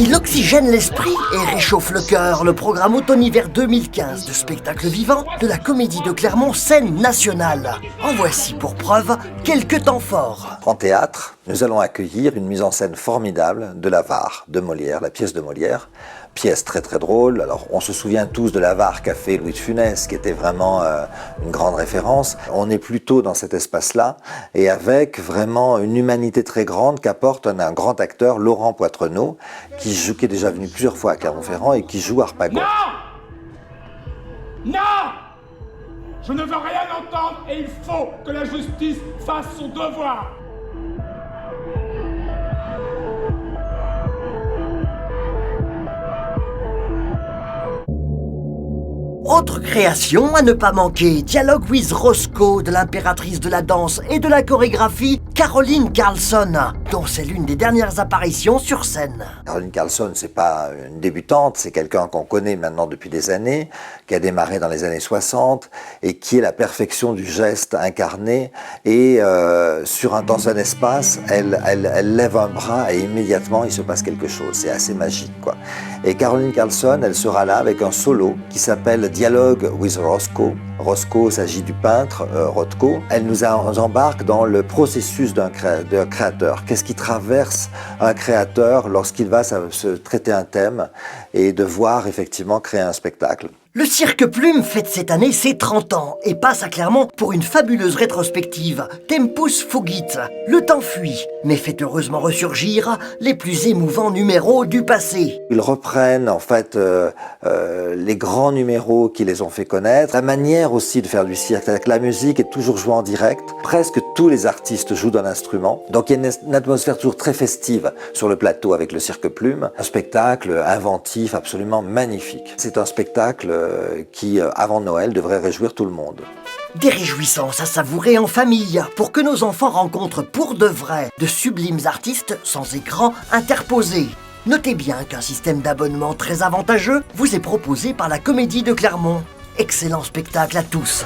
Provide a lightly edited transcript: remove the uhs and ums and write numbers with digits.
Il oxygène l'esprit et réchauffe le cœur. Le programme automne-hiver 2015 de spectacle vivant de la Comédie de Clermont, scène nationale. En voici pour preuve quelques temps forts. En théâtre, nous allons accueillir une mise en scène formidable de l'Avare de Molière, la pièce de Molière. Pièce très très drôle. Alors on se souvient tous de l'Avare qu'a fait Louis de Funès, qui était vraiment une grande référence. On est plutôt dans cet espace-là et avec vraiment une humanité très grande qu'apporte un grand acteur, Laurent Poitrenaud, qui est déjà venu plusieurs fois à Clermont-Ferrand et qui joue Harpagon. Non! Non! Je ne veux rien entendre et il faut que la justice fasse son devoir. Autre création à ne pas manquer, Dialogue with Roscoe de l'impératrice de la danse et de la chorégraphie, Caroline Carlson, dont c'est l'une des dernières apparitions sur scène. Caroline Carlson, c'est pas une débutante, c'est quelqu'un qu'on connaît maintenant depuis des années, qui a démarré dans les années 60 et qui est la perfection du geste incarné. Et dans un espace, elle lève un bras et immédiatement il se passe quelque chose. C'est assez magique, quoi. Et Caroline Carlson, elle sera là avec un solo qui s'appelle Dialogue with Roscoe. Roscoe s'agit du peintre Rothko. Elle nous embarque dans le processus d'un créateur. Qu'est-ce qui traverse un créateur lorsqu'il va se traiter un thème et devoir effectivement créer un spectacle? Le Cirque Plume fête cette année ses 30 ans et passe à Clermont pour une fabuleuse rétrospective, Tempus Fugit. Le temps fuit, mais fait heureusement ressurgir les plus émouvants numéros du passé. Ils reprennent en fait les grands numéros qui les ont fait connaître, la manière aussi de faire du cirque, c'est-à-dire que la musique est toujours jouée en direct, presque tous les artistes jouent d'un instrument, donc il y a une atmosphère toujours très festive sur le plateau avec le Cirque Plume, un spectacle inventif, absolument magnifique. C'est un spectacle qui, avant Noël, devrait réjouir tout le monde. Des réjouissances à savourer en famille pour que nos enfants rencontrent pour de vrai de sublimes artistes sans écran interposé. Notez bien qu'un système d'abonnement très avantageux vous est proposé par la Comédie de Clermont. Excellent spectacle à tous!